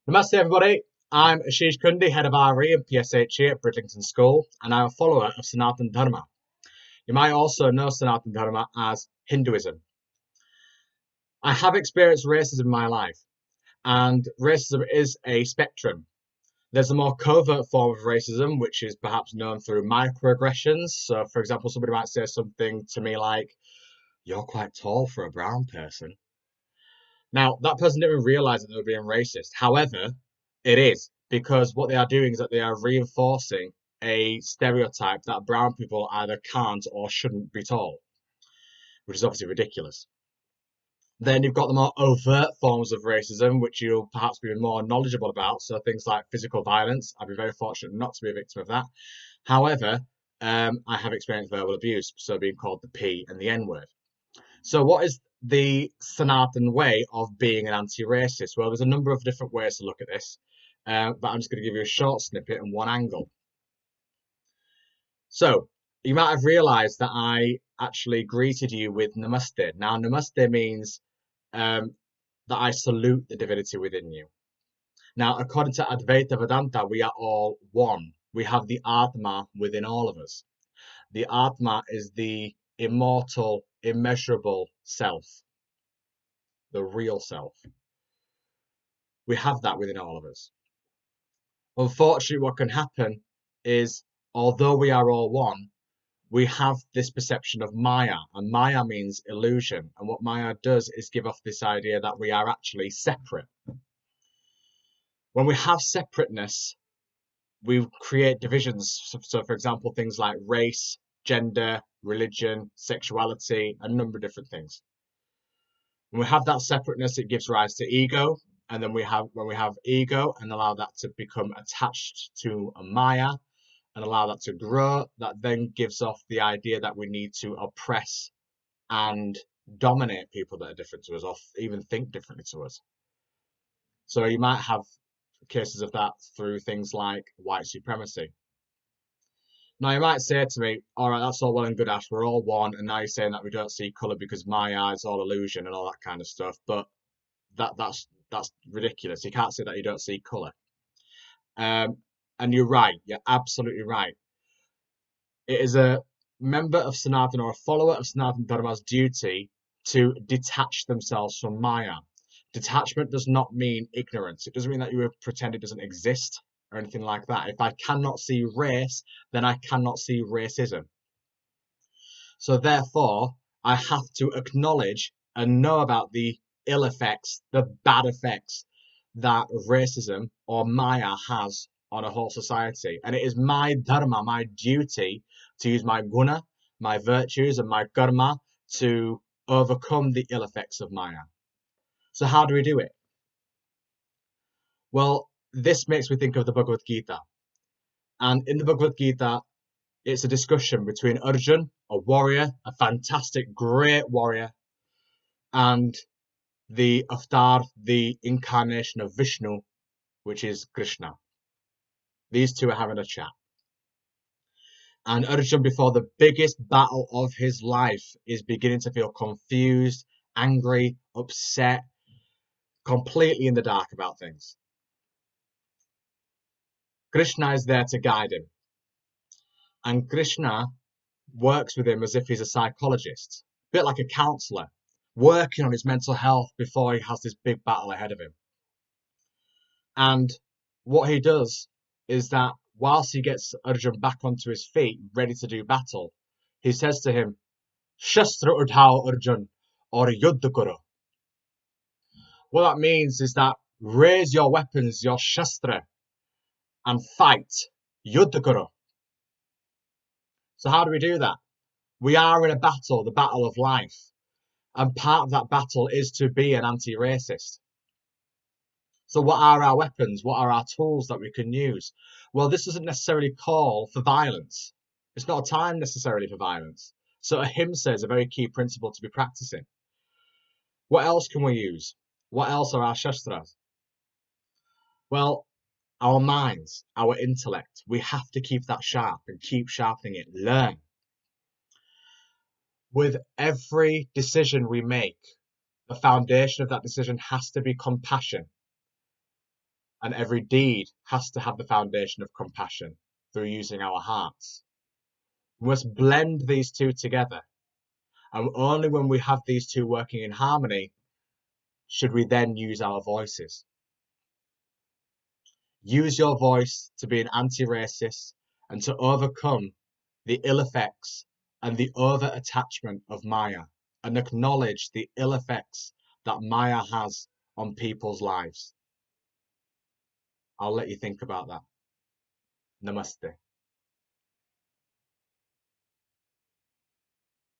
Namaste everybody, I'm Ashish Kundi, head of RE and PSH here at Bridlington School, and I'm a follower of Sanatan Dharma. You might also know Sanatan Dharma as Hinduism. I have experienced racism in my life, and racism is a spectrum. There's a more covert form of racism, which is perhaps known through microaggressions. So, for example, somebody might say something to me like, "You're quite tall for a brown person." Now, that person didn't even realize that they were being racist. However, it is because what they are doing is that they are reinforcing a stereotype that brown people either can't or shouldn't be tall, which is obviously ridiculous. Then you've got the more overt forms of racism, which you'll perhaps be more knowledgeable about. So things like physical violence. I've been very fortunate not to be a victim of that. However, I have experienced verbal abuse, so being called the P and the N word. So, what is the Sanatan way of being an anti-racist? Well, there's a number of different ways to look at this, but I'm just going to give you a short snippet and one angle. So, you might have realised that I actually greeted you with Namaste. Now, Namaste means that I salute the divinity within you. Now, according to Advaita Vedanta, we are all one. We have the Atma within all of us. The Atma is the immortal, immeasurable self, the real self. We have that within all of us. Unfortunately, what can happen is, although we are all one, we have this perception of Maya, and Maya means illusion. And what Maya does is give off this idea that we are actually separate. When we have separateness, we create divisions. So, for example, things like race, gender, religion, sexuality, a number of different things. When we have that separateness, it gives rise to ego. And then when we have ego and allow that to become attached to a Maya and allow that to grow, that then gives off the idea that we need to oppress and dominate people that are different to us or even think differently to us. So you might have cases of that through things like white supremacy. Now you might say to me, all right, that's all well and good, Ash, we're all one, and now you're saying that we don't see colour because my eyes all illusion and all that kind of stuff, but that's ridiculous. You can't say that you don't see colour. And you're right, you're absolutely right. It is a member of Sanatan or a follower of Sanatan Dharma's duty to detach themselves from Maya. Detachment does not mean ignorance. It doesn't mean that you pretend it doesn't exist or anything like that. If I cannot see race, then I cannot see racism. So therefore, I have to acknowledge and know about the ill effects, the bad effects that racism or Maya has on a whole society. And it is my dharma, my duty, to use my guna, my virtues, and my karma to overcome the ill effects of Maya. So how do we do it? Well, this makes me think of the Bhagavad Gita. And in the Bhagavad Gita, it's a discussion between Arjun, a warrior, a fantastic, great warrior, and the avatar, the incarnation of Vishnu, which is Krishna. These two are having a chat. And Arjun, before the biggest battle of his life, is beginning to feel confused, angry, upset, completely in the dark about things. Krishna is there to guide him. And Krishna works with him as if he's a psychologist, a bit like a counselor, working on his mental health before he has this big battle ahead of him. And what he does is that whilst he gets Arjun back onto his feet, ready to do battle, he says to him, Shastra Udhao Arjun, or Yuddha Karo. What that means is that raise your weapons, your Shastra, and fight. Yuddha Karo. So how do we do that? We are in a battle, the battle of life. And part of that battle is to be an anti-racist. So what are our weapons? What are our tools that we can use? Well, this doesn't necessarily call for violence. It's not a time necessarily for violence. So ahimsa is a very key principle to be practicing. What else can we use? What else are our shastras? Well, our minds, our intellect. We have to keep that sharp and keep sharpening it. Learn. With every decision we make, the foundation of that decision has to be compassion. and every deed has to have the foundation of compassion through using our hearts. We must blend these two together, and only when we have these two working in harmony should we then use our voices. Use your voice to be an anti-racist and to overcome the ill effects and the over-attachment of Maya, and acknowledge the ill effects that Maya has on people's lives. I'll let you think about that. Namaste.